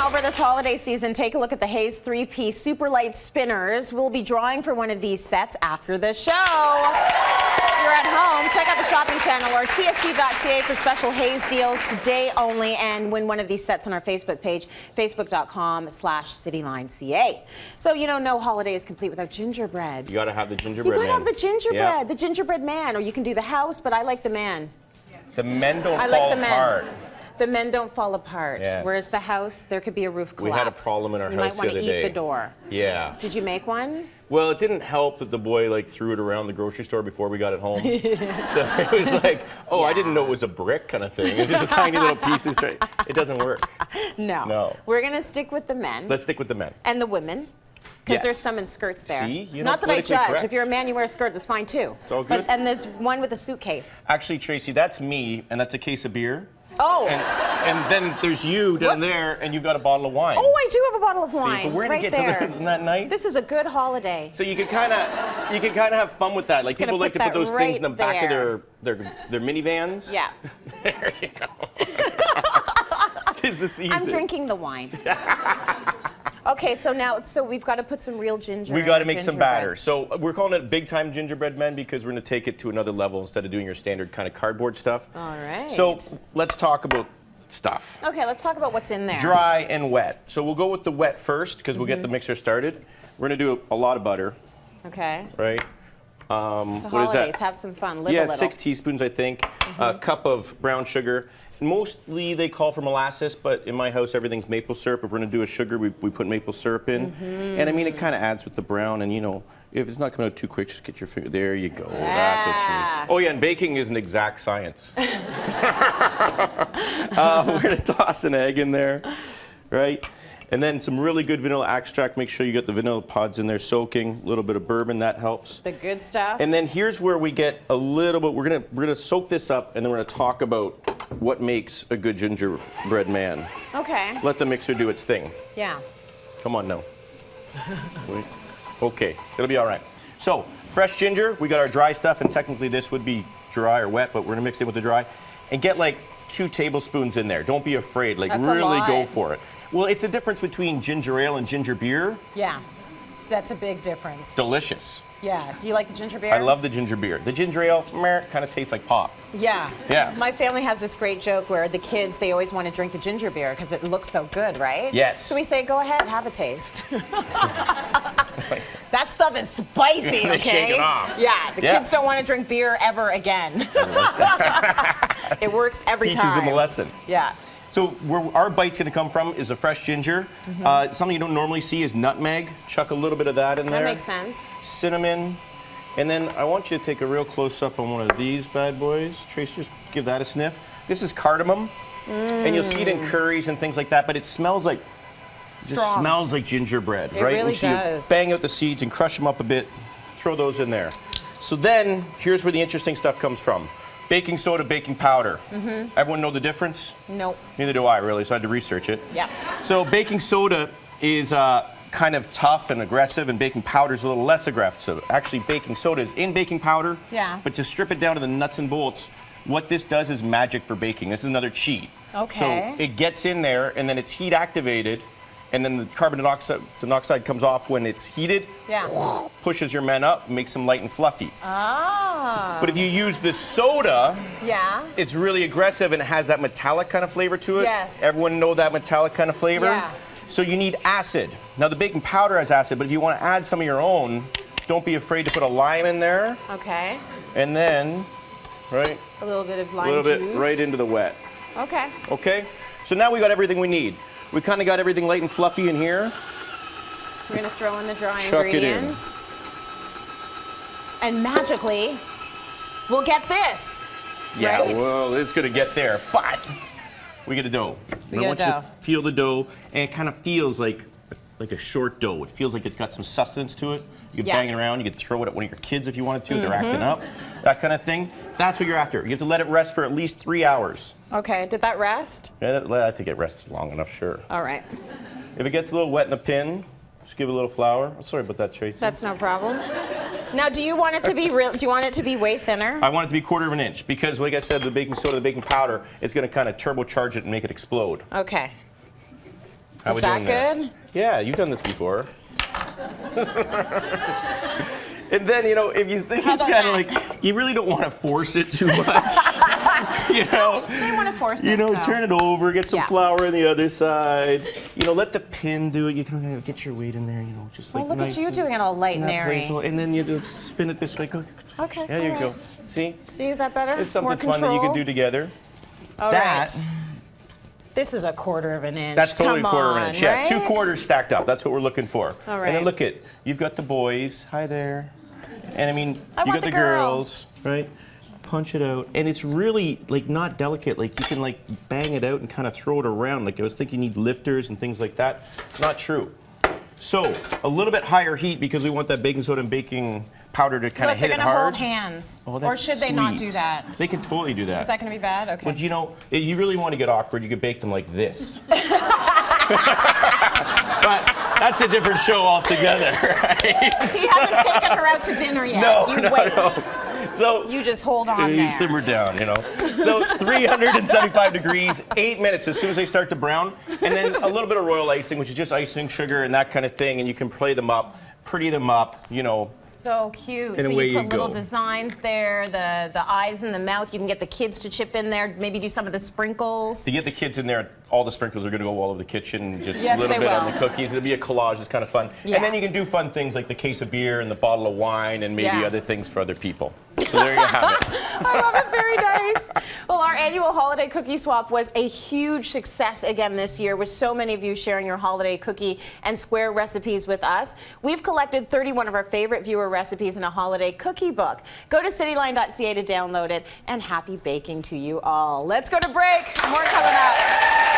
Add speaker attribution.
Speaker 1: over this holiday season, take a look at the Hayes 3-piece Super Light Spinners. We'll be drawing for one of these sets after the show. If you're at home, check out the shopping channel or tsc.ca for special Hayes deals today only, and win one of these sets on our Facebook page, facebook.com/CityLineCA. So, you know, no holiday is complete without gingerbread.
Speaker 2: You gotta have the gingerbread man.
Speaker 1: You gotta have the gingerbread, the gingerbread man, or you can do the house, but I like the man.
Speaker 2: The men don't
Speaker 1: I like
Speaker 2: fall
Speaker 1: the men.
Speaker 2: apart.
Speaker 1: The men don't fall apart.
Speaker 2: Yes.
Speaker 1: Whereas the house, there could be a roof collapse.
Speaker 2: We had a problem in our
Speaker 1: you
Speaker 2: house
Speaker 1: might want
Speaker 2: the
Speaker 1: to
Speaker 2: other
Speaker 1: eat
Speaker 2: day.
Speaker 1: the door.
Speaker 2: Yeah.
Speaker 1: Did you make one?
Speaker 2: Well, it didn't help that the boy like threw it around the grocery store before we got it home. So it was like, oh, yeah. I didn't know it was a brick kind of thing. It's just a tiny little piece. It doesn't work.
Speaker 1: No.
Speaker 2: No.
Speaker 1: We're going to stick with the men.
Speaker 2: Let's stick with the men.
Speaker 1: And the women. Because
Speaker 2: Yes.
Speaker 1: there's some in skirts there.
Speaker 2: See? You know,
Speaker 1: Not that I judge.
Speaker 2: correct.
Speaker 1: If you're a man, you wear a skirt, that's fine too.
Speaker 2: It's all good.
Speaker 1: But, and there's one with a suitcase.
Speaker 2: Actually, Tracy, that's me, and that's a case of beer.
Speaker 1: Oh.
Speaker 2: And then there's you down there, and you've got a bottle of wine.
Speaker 1: Oh, I do have a bottle of
Speaker 2: See,
Speaker 1: wine.
Speaker 2: but we're gonna
Speaker 1: right
Speaker 2: get
Speaker 1: there.
Speaker 2: to this. Isn't that nice?
Speaker 1: This is a good holiday.
Speaker 2: So you can kind of have fun with that. Like
Speaker 1: Just gonna
Speaker 2: people like to
Speaker 1: put
Speaker 2: put those
Speaker 1: that
Speaker 2: things in the
Speaker 1: right
Speaker 2: back of
Speaker 1: there.
Speaker 2: their minivans.
Speaker 1: Yeah.
Speaker 2: There you go. 'Tis the season.
Speaker 1: I'm drinking the wine. Okay, so we've got to put some real ginger.
Speaker 2: We got to make some
Speaker 1: gingerbread.
Speaker 2: batter. So we're calling it Big Time Gingerbread Men because we're going to take it to another level instead of doing your standard kind of cardboard stuff.
Speaker 1: All right.
Speaker 2: So let's talk about stuff.
Speaker 1: Okay, let's talk about what's in there.
Speaker 2: Dry and wet. So we'll go with the wet first because we'll get the mixer started. We're going to do a lot of butter,
Speaker 1: Okay.
Speaker 2: right?
Speaker 1: It's the
Speaker 2: What is
Speaker 1: holidays.
Speaker 2: that?
Speaker 1: Have some fun. Live a
Speaker 2: Yeah,
Speaker 1: little.
Speaker 2: 6 teaspoons, I think. A cup of brown sugar. Mostly they call for molasses, but in my house everything's maple syrup. If we're going to do a sugar, we put maple syrup in. And I mean, it kind of adds with the brown. And you know, if it's not coming out too quick, just get your finger. There you go. That's what you need. Oh yeah, and baking is an exact science. We're going to toss an egg in there, right? And then some really good vanilla extract. Make sure you get the vanilla pods in there soaking. A little bit of bourbon, that helps.
Speaker 1: The good stuff.
Speaker 2: And then here's where we get a little bit. We're gonna soak this up, and then we're gonna talk about what makes a good gingerbread man.
Speaker 1: Okay.
Speaker 2: Let the mixer do its thing.
Speaker 1: Yeah.
Speaker 2: Come on now. Wait. Okay, it'll be all right. So fresh ginger. We got our dry stuff, and technically this would be dry or wet, but we're gonna mix it with the dry, and get like 2 tablespoons in there. Don't be afraid. Like
Speaker 1: That's a
Speaker 2: really
Speaker 1: lot.
Speaker 2: go for it. Well, it's a difference between ginger ale and ginger beer.
Speaker 1: Yeah. That's a big difference.
Speaker 2: Delicious.
Speaker 1: Yeah. Do you like the ginger beer?
Speaker 2: I love the ginger beer. The ginger ale, kind of tastes like pop.
Speaker 1: Yeah.
Speaker 2: Yeah.
Speaker 1: My family has this great joke where the kids, they always want to drink the ginger beer because it looks so good, right?
Speaker 2: Yes.
Speaker 1: So we say, go ahead, have a taste. That stuff is spicy, okay?
Speaker 2: They shake it off.
Speaker 1: Yeah, the kids don't want to drink beer ever again. It works every time.
Speaker 2: Teaches them a lesson.
Speaker 1: Yeah.
Speaker 2: So where our bite's going to come from is a fresh ginger. Something you don't normally see is nutmeg. Chuck a little bit of that in there.
Speaker 1: That makes sense.
Speaker 2: Cinnamon. And then I want you to take a real close-up on one of these bad boys. Trace, just give that a sniff. This is cardamom. And you'll see it in curries and things like that, but it smells like, just smells like gingerbread,
Speaker 1: It
Speaker 2: right?
Speaker 1: really
Speaker 2: And so you
Speaker 1: does.
Speaker 2: bang out the seeds and crush them up a bit. Throw those in there. So then, here's where the interesting stuff comes from. Baking soda, baking powder. Everyone know the difference?
Speaker 1: Nope.
Speaker 2: Neither do I, really, so I had to research it.
Speaker 1: Yeah.
Speaker 2: So baking soda is kind of tough and aggressive, and baking powder is a little less aggressive. Actually, baking soda is in baking powder, but to strip it down to the nuts and bolts, what this does is magic for baking. This is another cheat.
Speaker 1: Okay.
Speaker 2: So it gets in there, and then it's heat activated, and then the carbon dioxide comes off when it's heated, pushes your men up, makes them light and fluffy.
Speaker 1: Ah.
Speaker 2: But if you use the soda, it's really aggressive and it has that metallic kind of flavor to it.
Speaker 1: Yes.
Speaker 2: Everyone know that metallic kind of flavor?
Speaker 1: Yeah.
Speaker 2: So you need acid. Now the baking powder has acid, but if you want to add some of your own, don't be afraid to put a lime in there.
Speaker 1: Okay.
Speaker 2: And then, right?
Speaker 1: A little bit of lime
Speaker 2: A little
Speaker 1: juice.
Speaker 2: bit right into the wet.
Speaker 1: Okay.
Speaker 2: Okay? So now we got everything we need. We kind of got everything light and fluffy in here.
Speaker 1: We're going to throw in the dry
Speaker 2: Chuck it in.
Speaker 1: ingredients. And magically, we'll get this.
Speaker 2: Yeah,
Speaker 1: right?
Speaker 2: well, it's going to get there, but we get a dough.
Speaker 1: We
Speaker 2: And
Speaker 1: get
Speaker 2: I
Speaker 1: a
Speaker 2: want you
Speaker 1: dough.
Speaker 2: to feel the dough, and it kind of feels like a short dough. It feels like it's got some sustenance to it. You can bang it around. You could throw it at one of your kids if you wanted to. They're acting up, that kind of thing. That's what you're after. You have to let it rest for at least 3 hours.
Speaker 1: Okay, did that rest?
Speaker 2: Yeah, I think it rests long enough, sure.
Speaker 1: All right.
Speaker 2: If it gets a little wet in the pin, just give it a little flour. Oh, sorry about that, Tracy.
Speaker 1: That's no problem. Now, do you want it to be real? Do you want it to be way thinner?
Speaker 2: I want it to be 1/4 of an inch because, like I said, the baking soda, the baking powder, it's going to kind of turbocharge it and make it explode.
Speaker 1: Okay.
Speaker 2: How
Speaker 1: Is
Speaker 2: we
Speaker 1: that
Speaker 2: doing there?
Speaker 1: good?
Speaker 2: Yeah, you've done this before. And then, you know, if you think it's kind of like, you really don't want to force it too much. You know,
Speaker 1: They want to force it.
Speaker 2: you know,
Speaker 1: so.
Speaker 2: turn it over, get some
Speaker 1: Yeah.
Speaker 2: flour on the other side. You know, let the pin do it. You can get your weight in there, you know, just like
Speaker 1: Oh, look
Speaker 2: nice
Speaker 1: at you
Speaker 2: and-
Speaker 1: doing it all light and
Speaker 2: not
Speaker 1: airy.
Speaker 2: playful. And then you just spin it this way. Go.
Speaker 1: Okay,
Speaker 2: There you
Speaker 1: all
Speaker 2: go.
Speaker 1: right.
Speaker 2: See?
Speaker 1: See, is that better?
Speaker 2: It's something
Speaker 1: More
Speaker 2: fun that you can
Speaker 1: control?
Speaker 2: do together.
Speaker 1: All
Speaker 2: That.
Speaker 1: right. This is a quarter of an inch.
Speaker 2: That's totally
Speaker 1: Come
Speaker 2: a quarter of
Speaker 1: on,
Speaker 2: an inch. Yeah,
Speaker 1: right?
Speaker 2: 2 quarters stacked up. That's what we're looking for.
Speaker 1: All
Speaker 2: And then
Speaker 1: right.
Speaker 2: look at, you've got the boys. Hi there. And I mean,
Speaker 1: I
Speaker 2: you
Speaker 1: want
Speaker 2: got the
Speaker 1: the girl.
Speaker 2: girls, right? Punch it out. And it's really like not delicate. Like you can like bang it out and kind of throw it around. Like I was thinking you need lifters and things like that. Not true. So a little bit higher heat because we want that baking soda and baking powder to kind
Speaker 1: Look,
Speaker 2: of hit
Speaker 1: they're
Speaker 2: it
Speaker 1: gonna
Speaker 2: hard.
Speaker 1: hold hands.
Speaker 2: Oh,
Speaker 1: Or
Speaker 2: that's
Speaker 1: should they not do
Speaker 2: sweet.
Speaker 1: that?
Speaker 2: They can totally do that.
Speaker 1: Is that gonna be bad? Okay.
Speaker 2: But you know, if you really want to get awkward, you could bake them like this. But that's a different show altogether, right?
Speaker 1: He hasn't taken her out to dinner yet.
Speaker 2: No,
Speaker 1: you
Speaker 2: no,
Speaker 1: wait.
Speaker 2: no. So
Speaker 1: You just hold on
Speaker 2: you
Speaker 1: there.
Speaker 2: simmer down, you know. So 375 degrees, 8 minutes as soon as they start to brown, and then a little bit of royal icing, which is just icing, sugar, and that kind of thing, and you can play them up, pretty them up, you know.
Speaker 1: So cute.
Speaker 2: And
Speaker 1: So
Speaker 2: away
Speaker 1: you put
Speaker 2: you
Speaker 1: little
Speaker 2: go.
Speaker 1: designs there, the eyes and the mouth. You can get the kids to chip in there, maybe do some of the sprinkles.
Speaker 2: To get the kids in there, all the sprinkles are going to go all over the kitchen, just
Speaker 1: Yes,
Speaker 2: a little
Speaker 1: they
Speaker 2: bit on
Speaker 1: will.
Speaker 2: the cookies. It'll be a collage. It's kind of fun.
Speaker 1: Yeah.
Speaker 2: And then you can do fun things like the case of beer and the bottle of wine and maybe
Speaker 1: Yeah.
Speaker 2: other things for other people. So there you have it.
Speaker 1: I love it. Very nice. Well, our annual holiday cookie swap was a huge success again this year, with so many of you sharing your holiday cookie and square recipes with us. We've collected 31 of our favorite viewer recipes in a holiday cookie book. Go to cityline.ca to download it, and happy baking to you all. Let's go to break. More coming up.